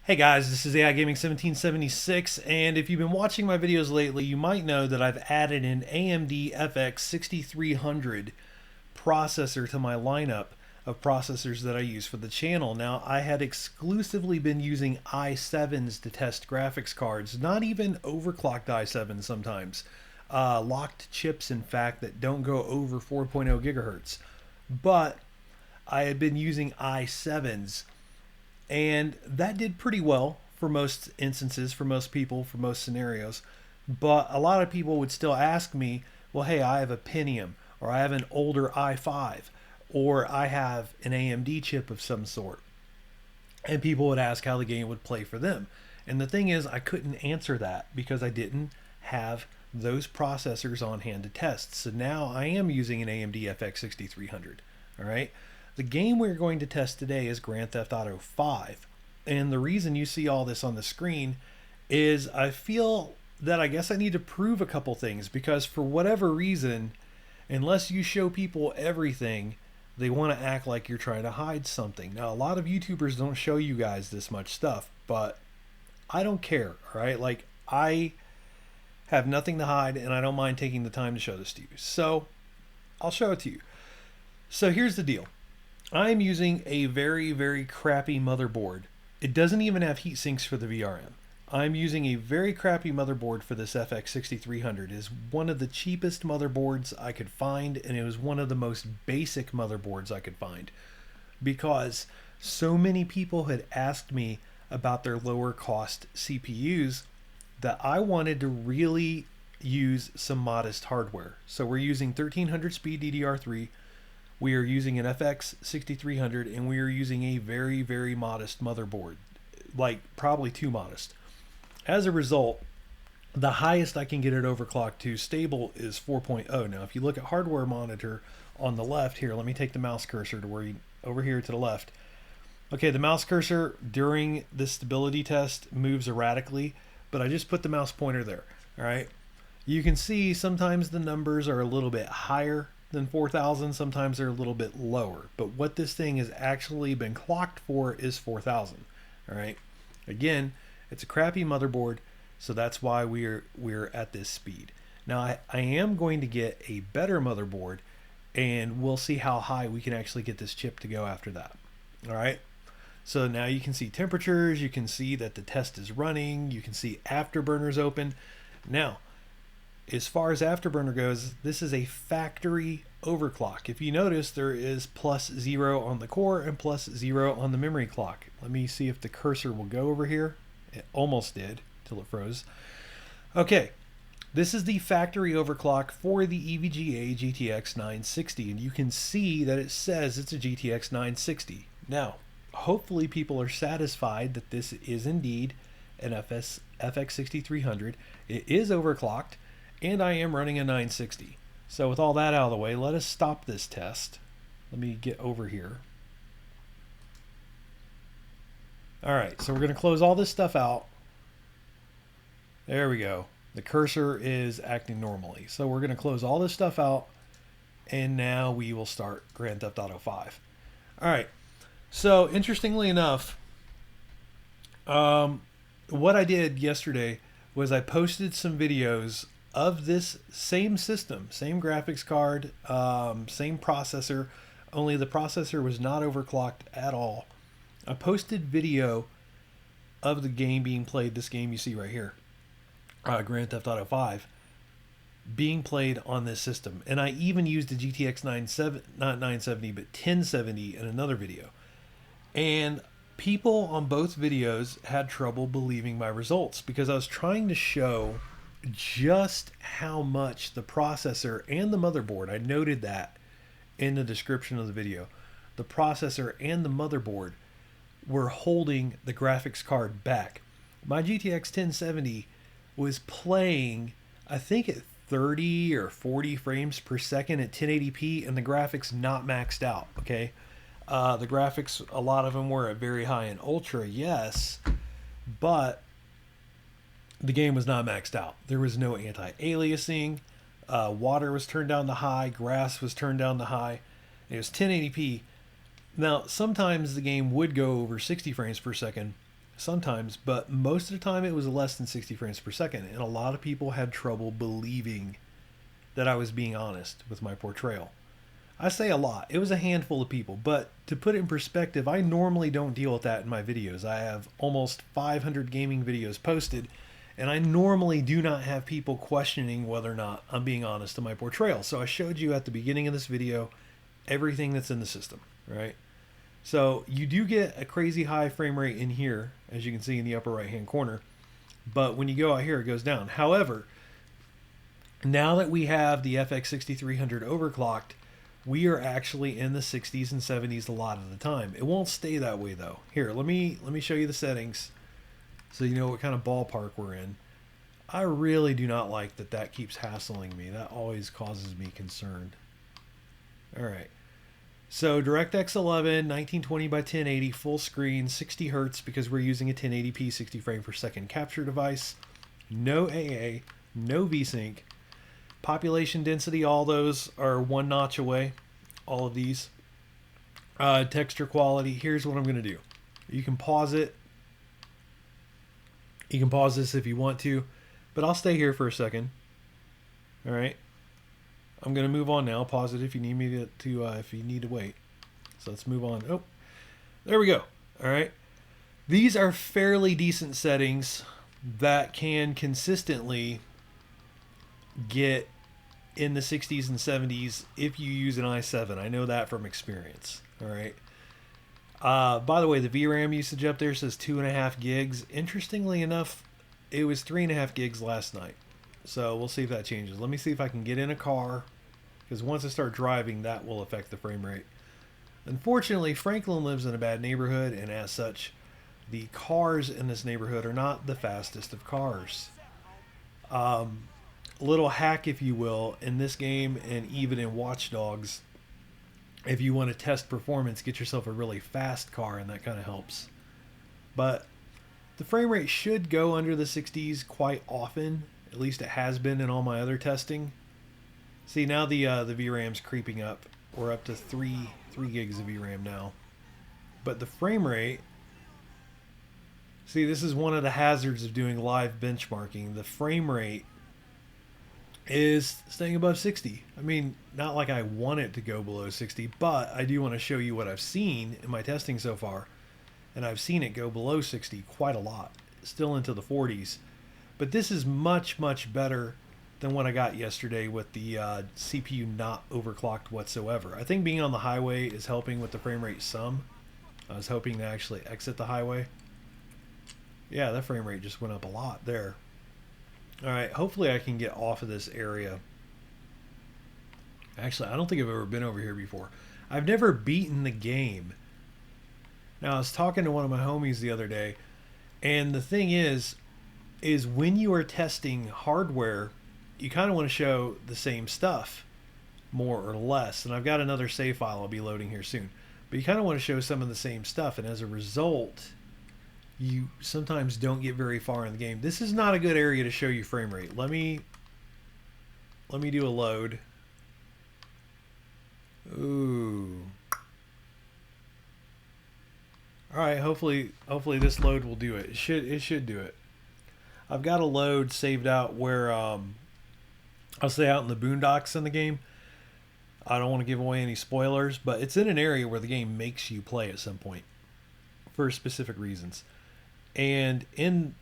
Hey guys, this is AI Gaming 1776, and if you've been watching my videos lately, you might know that I've added an AMD FX 6300 processor to my lineup of processors that I use for the channel. Now, I had exclusively been using i7s to test graphics cards, not even overclocked i7s sometimes. Locked chips, in fact, that don't go over 4.0 gigahertz. But I had been using i7s, and that did pretty well for most instances, for most people, for most scenarios. But a lot of people would still ask me, well, hey, I have a Pentium, or I have an older i5, or I have an AMD chip of some sort. And people would ask how the game would play for them. And the thing is, I couldn't answer that because I didn't have those processors on hand to test. So now I am using an AMD FX 6300. All right. The game we're going to test today is Grand Theft Auto 5. And the reason you see all this on the screen is I feel that I guess I need to prove a couple things, because for whatever reason, unless you show people everything, they want to act like you're trying to hide something. Now, a lot of YouTubers don't show you guys this much stuff, but I don't care, all right? Like, I have nothing to hide, and I don't mind taking the time to show this to you. So, I'll show it to you. So, here's the deal. I'm using a very, very crappy motherboard. It doesn't even have heat sinks for the VRM. I'm using a very crappy motherboard for this FX 6300. It is one of the cheapest motherboards I could find, and it was one of the most basic motherboards I could find, because so many people had asked me about their lower cost CPUs that I wanted to really use some modest hardware. So we're using 1300 speed DDR3. We are using an FX 6300, and we are using a very, very modest motherboard, like probably too modest. As a result, the highest I can get it overclocked to stable is 4.0. Now, if you look at hardware monitor on the left here, let me take the mouse cursor to where over here to the left. Okay, the mouse cursor during the stability test moves erratically, but I just put the mouse pointer there. All right. You can see sometimes the numbers are a little bit higher than 4,000. Sometimes they're a little bit lower. But what this thing has actually been clocked for is 4,000. All right. Again, it's a crappy motherboard, so that's why we're at this speed. Now, I am going to get a better motherboard, and we'll see how high we can actually get this chip to go after that. All right. So now you can see temperatures. You can see that the test is running. You can see Afterburners open. Now, as far as Afterburner goes, this is a factory overclock. If you notice, there is +0 on the core and +0 on the memory clock. Let me see if the cursor will go over here. It almost did till it froze. Okay, this is the factory overclock for the EVGA GTX 960, and you can see that it says it's a GTX 960. Now, hopefully people are satisfied that this is indeed an FX 6300. It is overclocked, and I am running a 960. So with all that out of the way, let us stop this test. Let me get over here. All right, so we're going to close all this stuff out. There we go. The cursor is acting normally. So we're going to close all this stuff out, and now we will start Grand Theft Auto 5. All right, so interestingly enough, what I did yesterday was I posted some videos of this same system, same graphics card, same processor, only the processor was not overclocked at all. I posted video of the game being played, this game you see right here, Grand Theft Auto 5, being played on this system. And I even used the GTX 970, but 1070 in another video. And people on both videos had trouble believing my results, because I was trying to show just how much the processor and the motherboard, I noted that in the description of the video, the processor and the motherboard were holding the graphics card back. My GTX 1070 was playing, I think, at 30 or 40 frames per second at 1080p, and the graphics not maxed out. Okay, the graphics, a lot of them were at very high and ultra, yes, but the game was not maxed out. There was no anti-aliasing. Water was turned down to high. Grass was turned down to high. It was 1080p. Now, sometimes the game would go over 60 frames per second, sometimes, but most of the time it was less than 60 frames per second. And a lot of people had trouble believing that I was being honest with my portrayal. I say a lot. It was a handful of people, but to put it in perspective, I normally don't deal with that in my videos. I have almost 500 gaming videos posted, and I normally do not have people questioning whether or not I'm being honest in my portrayal. So I showed you at the beginning of this video everything that's in the system, right? So you do get a crazy high frame rate in here, as you can see in the upper right hand corner, but when you go out here it goes down. However, now that we have the FX 6300 overclocked, we are actually in the 60s and 70s a lot of the time. It won't stay that way though. Here, let me show you the settings so you know what kind of ballpark we're in. I really do not like that keeps hassling me. That always causes me concern. All right. So DirectX 11, 1920 by 1080, full screen, 60 hertz because we're using a 1080p 60 frame per second capture device. No AA, no VSync. Population density, all those are one notch away. All of these. Texture quality, here's what I'm going to do. You can pause it. You can pause this if you want to, but I'll stay here for a second. All right. I'm going to move on now. Pause it if you need me to if you need to wait. So let's move on. Oh, there we go. All right. These are fairly decent settings that can consistently get in the 60s and 70s if you use an i7. I know that from experience. All right. By the way, the VRAM usage up there says 2.5 gigs. Interestingly enough, it was 3.5 gigs last night. So we'll see if that changes. Let me see if I can get in a car, because once I start driving, that will affect the frame rate. Unfortunately, Franklin lives in a bad neighborhood, and as such, the cars in this neighborhood are not the fastest of cars. Little hack, if you will, in this game and even in Watch Dogs, if you want to test performance, get yourself a really fast car, and that kind of helps. But the frame rate should go under the 60s quite often. At least it has been in all my other testing. See, now the VRAM's creeping up. We're up to 3 gigs of VRAM now. But the frame rate, see, this is one of the hazards of doing live benchmarking. The frame rate is staying above 60. I mean, not like I want it to go below 60, but I do want to show you what I've seen in my testing so far. And I've seen it go below 60 quite a lot, still into the 40s. But this is much, much better than what I got yesterday with the CPU not overclocked whatsoever. I think being on the highway is helping with the frame rate some. I was hoping to actually exit the highway. Yeah, that frame rate just went up a lot there. Alright, hopefully I can get off of this area. Actually, I don't think I've ever been over here before. I've never beaten the game. Now, I was talking to one of my homies the other day, and the thing is when you are testing hardware, you kind of want to show the same stuff, more or less. And I've got another save file I'll be loading here soon. But you kind of want to show some of the same stuff, and as a result, you sometimes don't get very far in the game. This is not a good area to show you frame rate. Let me do a load. Ooh. Alright, hopefully this load will do it. It should do it. I've got a load saved out where I'll say out in the boondocks in the game. I don't want to give away any spoilers, but it's in an area where the game makes you play at some point for specific reasons. And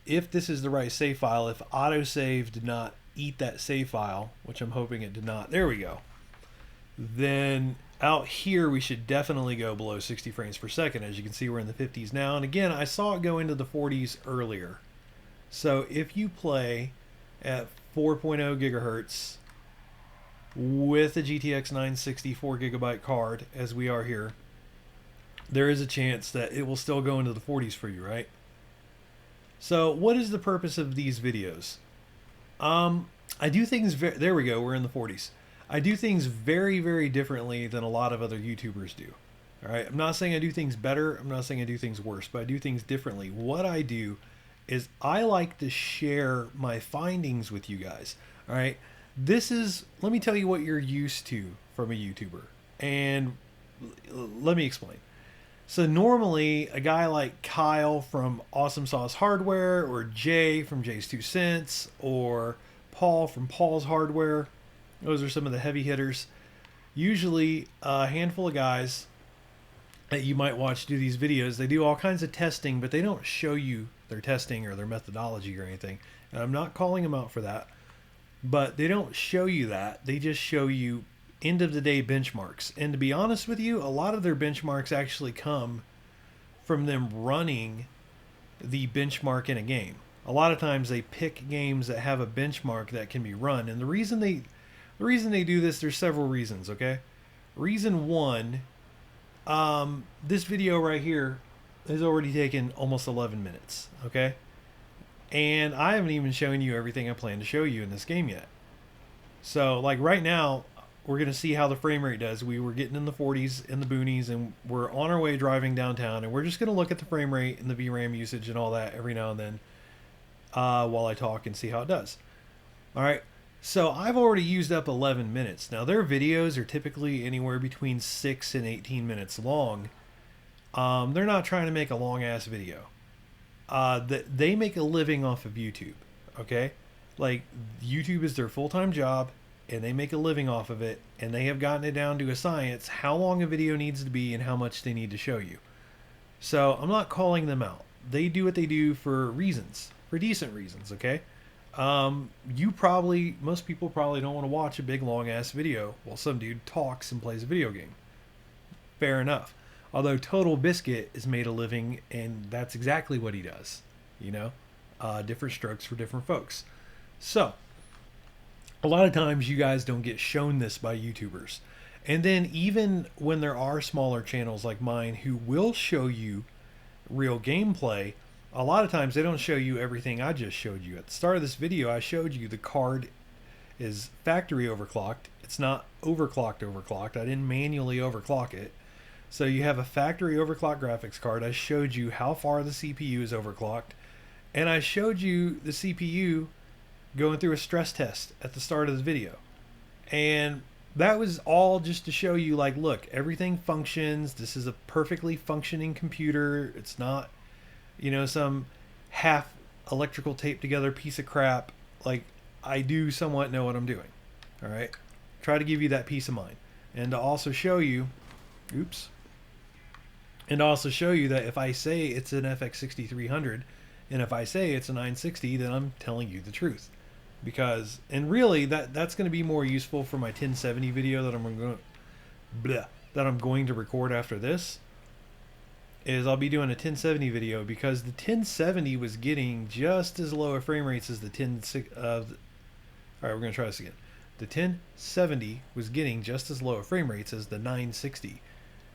if this is the right save file, if autosave did not eat that save file, which I'm hoping it did not, there we go, then out here we should definitely go below 60 frames per second. As you can see, we're in the 50s now. And again, I saw it go into the 40s earlier. So if you play at 4.0 gigahertz with a GTX 960 4GB card, as we are here, there is a chance that it will still go into the 40s for you, right? So what is the purpose of these videos? I do things there we go, we're in the 40s. I do things very, very differently than a lot of other YouTubers do. All right, I'm not saying I do things better, I'm not saying I do things worse, but I do things differently. What I do is I like to share my findings with you guys. All right, let me tell you what you're used to from a YouTuber, and let me explain. So normally a guy like Kyle from Awesome Sauce Hardware, or Jay from Jay's 2 Cents, or Paul from Paul's Hardware, those are some of the heavy hitters. Usually a handful of guys that you might watch do these videos, they do all kinds of testing, but they don't show you their testing or their methodology or anything. And I'm not calling them out for that, but they don't show you that. They just show you end of the day benchmarks. And to be honest with you, a lot of their benchmarks actually come from them running the benchmark in a game. A lot of times they pick games that have a benchmark that can be run. And the reason they do this, there's several reasons, okay? Reason one, this video right here has already taken almost 11 minutes, okay? And I haven't even shown you everything I plan to show you in this game yet. So, like right now, we're going to see how the frame rate does. We were getting in the 40s in the boonies, and we're on our way driving downtown, and we're just going to look at the frame rate and the VRAM usage and all that every now and then while I talk and see how it does. All right. So I've already used up 11 minutes. Now their videos are typically anywhere between 6 and 18 minutes long. They're not trying to make a long ass video. They make a living off of YouTube. Okay, like YouTube is their full-time job, and they make a living off of it. And they have gotten it down to a science how long a video needs to be and how much they need to show you. So I'm not calling them out. They do what they do for reasons, for decent reasons. Okay. Most people probably don't want to watch a big long ass video while some dude talks and plays a video game. Fair enough. Although Total Biscuit is made a living, and that's exactly what he does. You know, different strokes for different folks. So, a lot of times you guys don't get shown this by YouTubers. And then even when there are smaller channels like mine who will show you real gameplay, a lot of times they don't show you everything I just showed you. At the start of this video, I showed you the card is factory overclocked. It's not overclocked. I didn't manually overclock it. So you have a factory overclocked graphics card. I showed you how far the CPU is overclocked. And I showed you the CPU going through a stress test at the start of the video. And that was all just to show you, like, look, everything functions. This is a perfectly functioning computer. It's not, you know, some half electrical taped together piece of crap. Like, I do somewhat know what I'm doing. All right. Try to give you that peace of mind. And to also show you, that if I say it's an FX 6300 and if I say it's a 960, then I'm telling you the truth. Because, and really that's going to be more useful for my 1070 video that I'm going to record after this. Is I'll be doing a 1070 video, because the 1070 was getting just as low of frame rates as the 1060. All right, we're going to try this again. The 1070 was getting just as low of frame rates as the 960.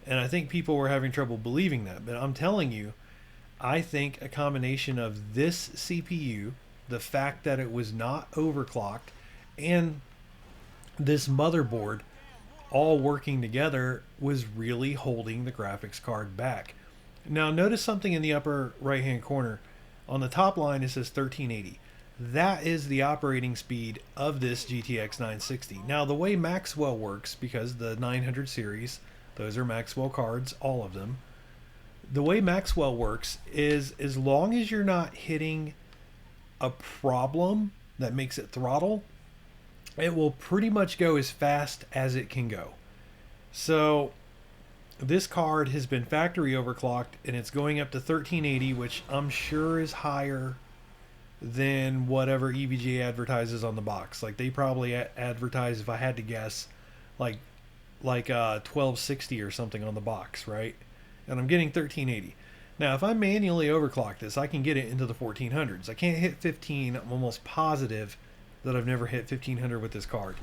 And I think people were having trouble believing that. But I'm telling you, I think a combination of this CPU, the fact that it was not overclocked, and this motherboard all working together was really holding the graphics card back. Now notice something in the upper right hand corner. On the top line it says 1380. That is the operating speed of this GTX 960. Now the way Maxwell works, because the 900 series, those are Maxwell cards, all of them. The way Maxwell works is, as long as you're not hitting a problem that makes it throttle, it will pretty much go as fast as it can go. So this card has been factory overclocked, and it's going up to 1380, which I'm sure is higher than whatever EVGA advertises on the box. Like, they probably advertise, if I had to guess, like 1260 or something on the box, right? And I'm getting 1380. Now, if I manually overclock this, I can get it into the 1400s. I can't hit 15. I'm almost positive that I've never hit 1500 with this card.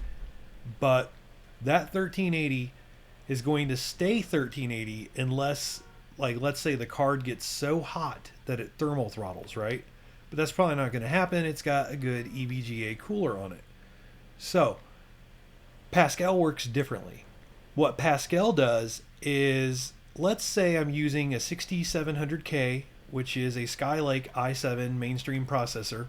But that 1380 is going to stay 1380 unless, like, let's say the card gets so hot that it thermal throttles, right? But that's probably not going to happen. It's got a good EVGA cooler on it. So Pascal works differently. What Pascal does is, let's say I'm using a 6700K, which is a Skylake i7 mainstream processor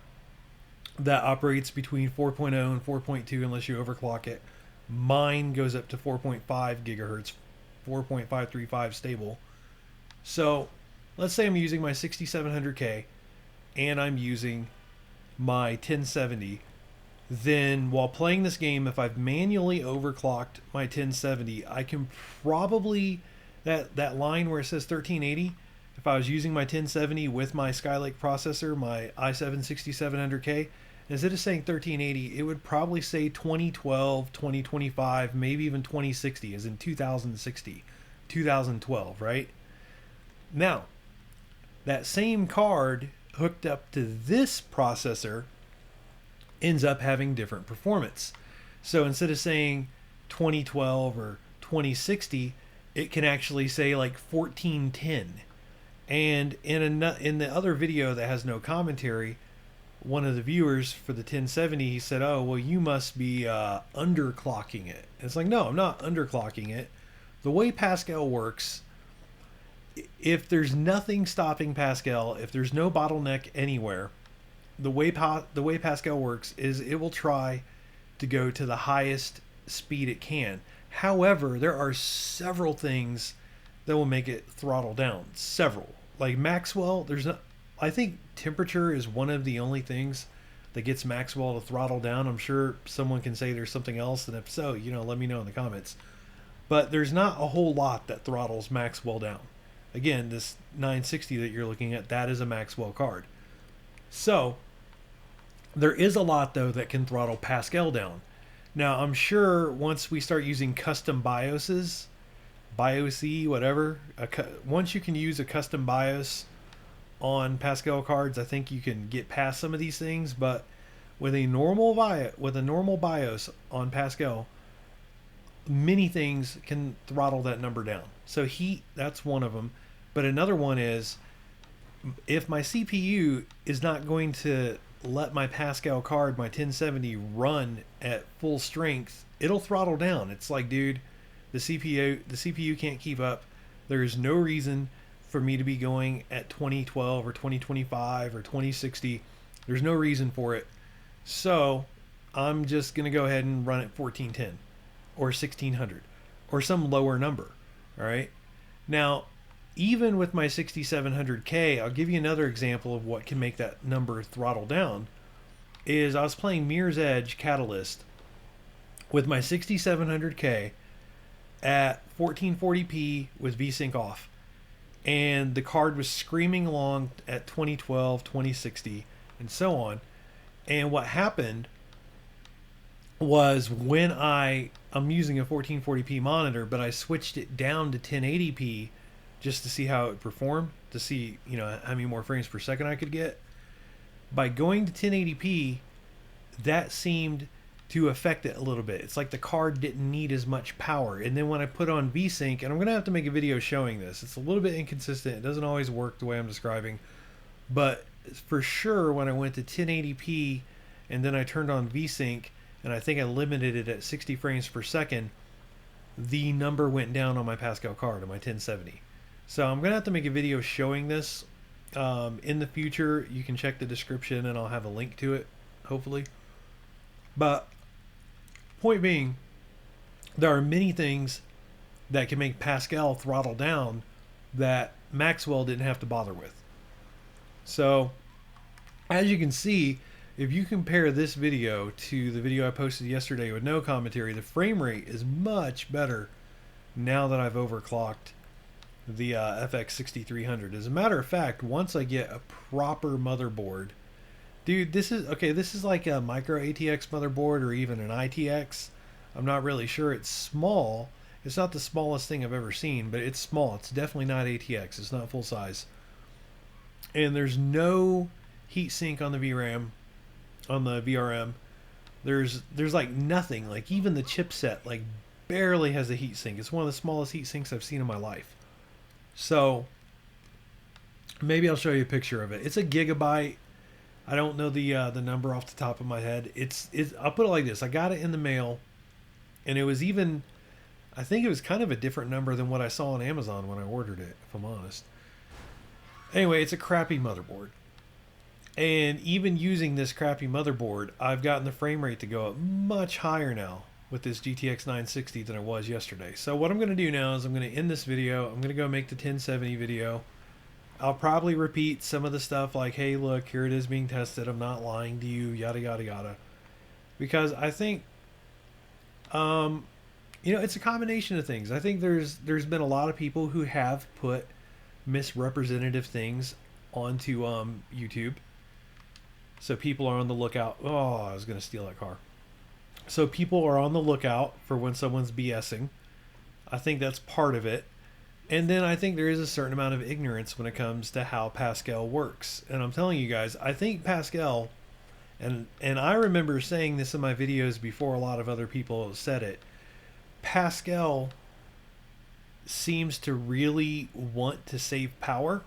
that operates between 4.0 and 4.2 unless you overclock it. Mine goes up to 4.5 gigahertz, 4.535 stable. So let's say I'm using my 6700K and I'm using my 1070. Then while playing this game, if I've manually overclocked my 1070, I can probably, that line where it says 1380, if I was using my 1070 with my Skylake processor, my i7 6700K, instead of saying 1380, it would probably say 2012, 2025, maybe even 2060, as in 2060, 2012, right? Now, that same card hooked up to this processor ends up having different performance. So instead of saying 2012 or 2060, it can actually say like 1410. And in the other video that has no commentary, one of the viewers for the 1070, he said, "Oh, well, you must be underclocking it." And it's like, no, I'm not underclocking it. The way Pascal works, if there's nothing stopping Pascal, if there's no bottleneck anywhere, the way Pascal works is it will try to go to the highest speed it can. However, there are several things that will make it throttle down. Several. Like Maxwell, there's not, I think temperature is one of the only things that gets Maxwell to throttle down. I'm sure someone can say there's something else, and if so, let me know in the comments. But there's not a whole lot that throttles Maxwell down. Again, this 960 that you're looking at, that is a Maxwell card. So there is a lot though that can throttle Pascal down. Now I'm sure once we start using custom BIOSes, BIOS-y, whatever, once you can use a custom BIOS on Pascal cards, I think you can get past some of these things. But with a normal BIOS on Pascal, many things can throttle that number down. So heat, that's one of them. But another one is, if my CPU is not going to let my Pascal card, my 1070, run at full strength, it'll throttle down. It's like, dude, the CPU can't keep up. There's no reason for me to be going at 2012 or 2025 or 2060. There's no reason for it. So I'm just going to go ahead and run at 1410 or 1600 or some lower number. All right. Now, even with my 6700K, I'll give you another example of what can make that number throttle down. Is I was playing Mirror's Edge Catalyst with my 6700K at 1440p with VSync off, and the card was screaming along at 2012, 2060, and so on. And what happened was, when I'm using a 1440p monitor, but I switched it down to 1080p just to see how it performed, to see how many more frames per second I could get. By going to 1080p, that seemed to affect it a little bit. It's like the card didn't need as much power. And then when I put on VSync, and I'm going to have to make a video showing this, it's a little bit inconsistent. It doesn't always work the way I'm describing. But for sure, when I went to 1080p and then I turned on VSync, and I think I limited it at 60 frames per second, the number went down on my Pascal card, on my 1070. So I'm going to have to make a video showing this in the future. You can check the description and I'll have a link to it, hopefully. But point being, there are many things that can make Pascal throttle down that Maxwell didn't have to bother with. So as you can see, if you compare this video to the video I posted yesterday with no commentary, the frame rate is much better now that I've overclocked the FX 6300. As a matter of fact, once I get a proper motherboard, dude, this is like a micro ATX motherboard or even an ITX. I'm not really sure. It's small. It's not the smallest thing I've ever seen, but it's small. It's definitely not ATX. It's not full size. And there's no heatsink on the VRAM, on the VRM. There's like nothing. Like even the chipset like barely has a heatsink. It's one of the smallest heatsinks I've seen in my life. So maybe I'll show you a picture of it. It's a gigabyte. I don't know the number off the top of my head. It's I'll put it like this. I got it in the mail, and it was even, I think it was kind of a different number than what I saw on Amazon when I ordered it, if I'm honest. Anyway, it's a crappy motherboard. And even using this crappy motherboard, I've gotten the frame rate to go up much higher now. with this GTX 960 than I was yesterday. So what I'm going to do now is I'm going to end this video. I'm going to go make the 1070 video. I'll probably repeat some of the stuff like, hey, look, here it is being tested. I'm not lying to you, yada, yada, yada. Because I think, it's a combination of things. I think there's been a lot of people who have put misrepresentative things onto YouTube. So people are on the lookout. Oh, I was going to steal that car. So people are on the lookout for when someone's BSing. I think that's part of it. And then I think there is a certain amount of ignorance when it comes to how Pascal works. And I'm telling you guys, I think Pascal, and I remember saying this in my videos before a lot of other people said it, Pascal seems to really want to save power.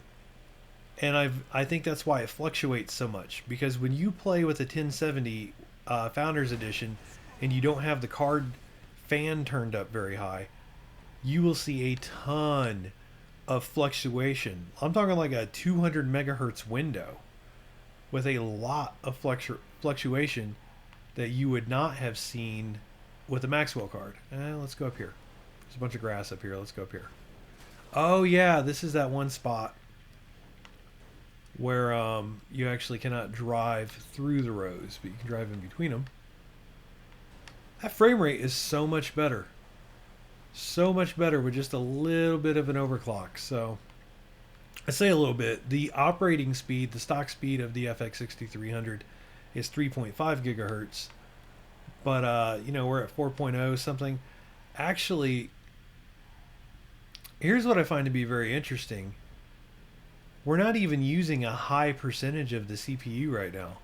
And I think that's why it fluctuates so much. Because when you play with a 1070 Founders Edition, and you don't have the card fan turned up very high, you will see a ton of fluctuation. I'm talking like a 200 megahertz window with a lot of fluctuation that you would not have seen with a Maxwell card. Let's go up here. There's a bunch of grass up here. Let's go up here. Oh yeah, this is that one spot where you actually cannot drive through the rows, but you can drive in between them. That frame rate is so much better. So much better with just a little bit of an overclock. So I say a little bit. The operating speed, the stock speed of the FX 6300 is 3.5 gigahertz. But, we're at 4.0 something. Actually, here's what I find to be very interesting. We're not even using a high percentage of the CPU right now.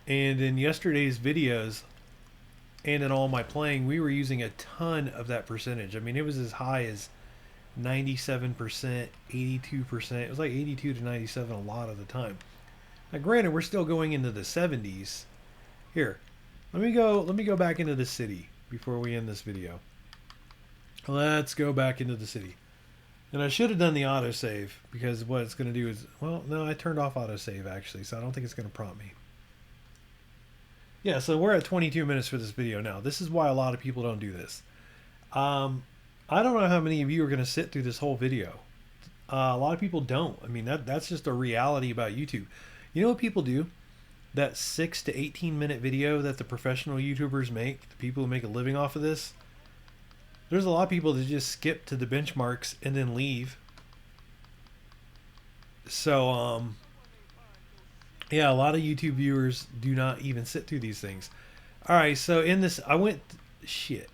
And in yesterday's videos, and in all my playing, we were using a ton of that percentage. I mean, it was as high as 97%, 82%. It was like 82 to 97 a lot of the time. Now, granted, we're still going into the 70s. Here, let me go back into the city before we end this video. Let's go back into the city. And I should have done the autosave, because what it's going to do is, well, no, I turned off autosave actually, so I don't think it's going to prompt me. Yeah, so we're at 22 minutes for this video now. This is why a lot of people don't do this. I don't know how many of you are going to sit through this whole video. A lot of people don't. I mean, that's just a reality about YouTube. You know what people do? That 6 to 18 minute video that the professional YouTubers make, the people who make a living off of this, there's a lot of people that just skip to the benchmarks and then leave. So, yeah, a lot of YouTube viewers do not even sit through these things. All right, so in this, shit.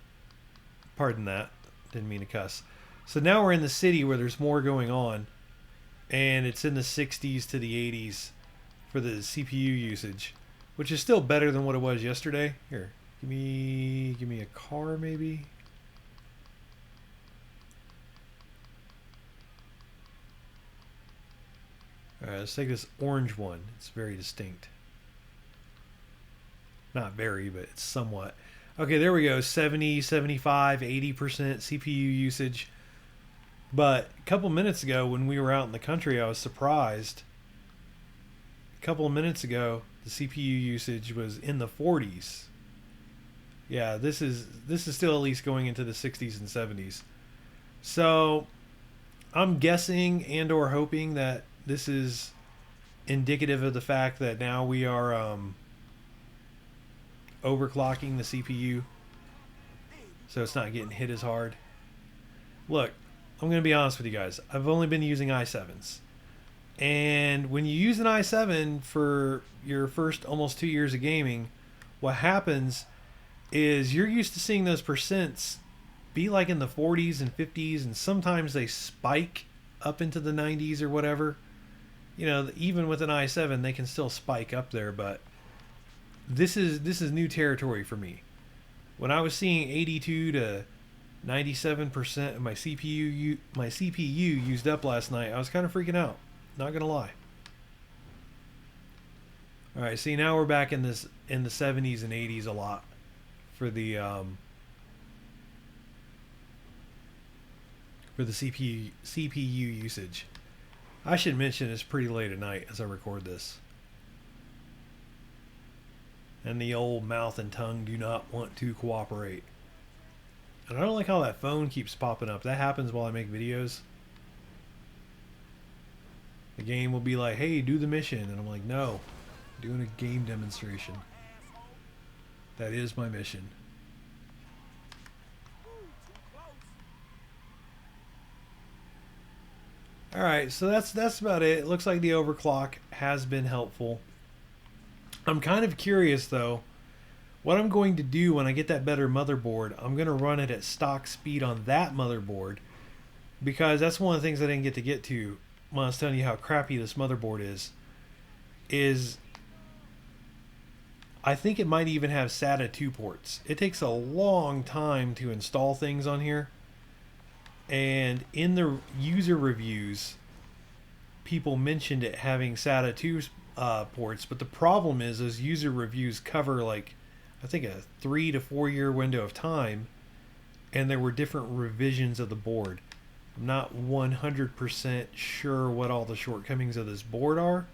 Pardon that. Didn't mean to cuss. So now we're in the city where there's more going on, and it's in the 60s to the 80s for the CPU usage, which is still better than what it was yesterday. Here, give me a car maybe. All right, let's take this orange one. It's very distinct. Not very, but it's somewhat. Okay, there we go. 70, 75, 80% CPU usage. But a couple minutes ago when we were out in the country, I was surprised. A couple of minutes ago, the CPU usage was in the 40s. Yeah, this is still at least going into the 60s and 70s. So I'm guessing and or hoping that this is indicative of the fact that now we are overclocking the CPU, so it's not getting hit as hard. Look, I'm going to be honest with you guys. I've only been using i7s. And when you use an i7 for your first almost 2 years of gaming, what happens is you're used to seeing those percents be like in the 40s and 50s, and sometimes they spike up into the 90s or whatever. You know, even with an i7, they can still spike up there, but this is new territory for me. When I was seeing 82 to 97% of my CPU used up last night, I was kind of freaking out. Not gonna lie. All right, see, now we're back in the 70s and 80s a lot for the CPU usage. I should mention it's pretty late at night as I record this. and the old mouth and tongue do not want to cooperate. And I don't like how that phone keeps popping up. That happens while I make videos. The game will be like, hey, do the mission. And I'm like, no, I'm doing a game demonstration. That is my mission. Alright, so that's about it. It looks like the overclock has been helpful. I'm kind of curious though. What I'm going to do when I get that better motherboard, I'm going to run it at stock speed on that motherboard. Because that's one of the things I didn't get to when I was telling you how crappy this motherboard is I think it might even have SATA 2 ports. It takes a long time to install things on here. And in the user reviews, people mentioned it having SATA 2 ports. But the problem is those user reviews cover like, I think a 3 to 4 year window of time. And there were different revisions of the board. I'm not 100% sure what all the shortcomings of this board are.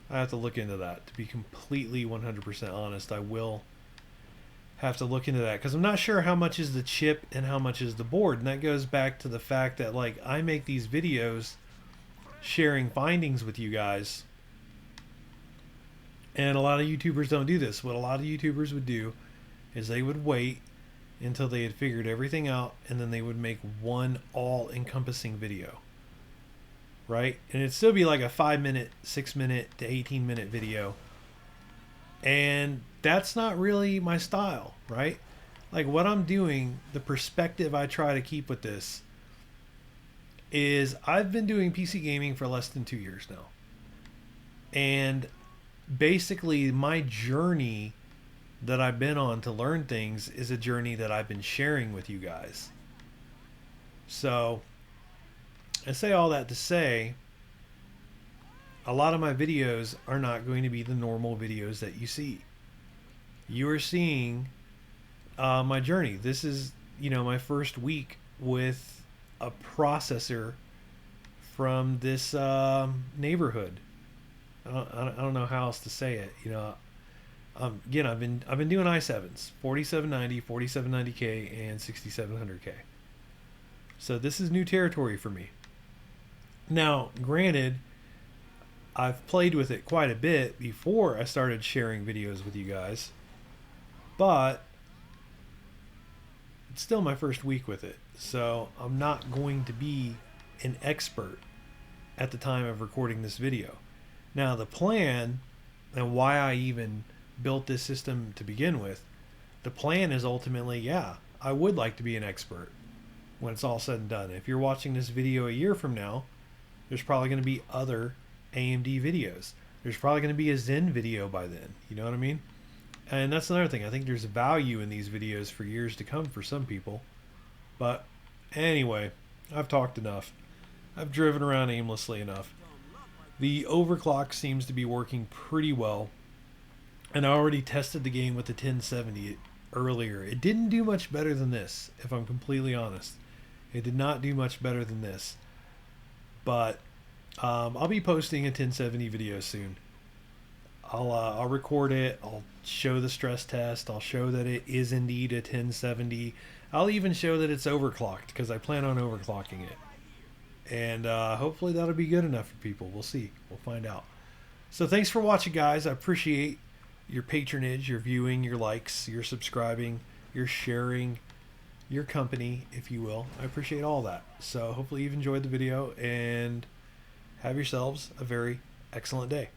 I have to look into that. To be completely 100% honest, I will have to look into that because I'm not sure how much is the chip and how much is the board. And that goes back to the fact that like I make these videos sharing findings with you guys. And a lot of YouTubers don't do this. What a lot of YouTubers would do is they would wait until they had figured everything out and then they would make one all-encompassing video. Right? And it'd still be like a 5-minute, 6-minute to 18-minute video. And that's not really my style, right? Like what I'm doing, the perspective I try to keep with this is I've been doing PC gaming for less than 2 years now. And basically my journey that I've been on to learn things is a journey that I've been sharing with you guys. So I say all that to say a lot of my videos are not going to be the normal videos that you see. You are seeing my journey. This is, my first week with a processor from this neighborhood. I don't know how else to say it. Again, I've been doing i7s, 4790, 4790K, and 6700K. So this is new territory for me. Now, granted, I've played with it quite a bit before I started sharing videos with you guys, but it's still my first week with it. So I'm not going to be an expert at the time of recording this video. Now, the plan and why I even built this system to begin with, the plan is ultimately, yeah, I would like to be an expert when it's all said and done. If you're watching this video a year from now, there's probably going to be other AMD videos. There's probably going to be a Zen video by then. You know what I mean? And that's another thing. I think there's value in these videos for years to come for some people. But anyway, I've talked enough. I've driven around aimlessly enough. The overclock seems to be working pretty well. And I already tested the game with the 1070 earlier. It didn't do much better than this, if I'm completely honest. It did not do much better than this. But I'll be posting a 1070 video soon. I'll record it. I'll show the stress test. I'll show that it is indeed a 1070. I'll even show that it's overclocked because I plan on overclocking it. And hopefully that'll be good enough for people. We'll see. We'll find out. So thanks for watching, guys. I appreciate your patronage, your viewing, your likes, your subscribing, your sharing, your company, if you will. I appreciate all that. So hopefully you've enjoyed the video and have yourselves a very excellent day.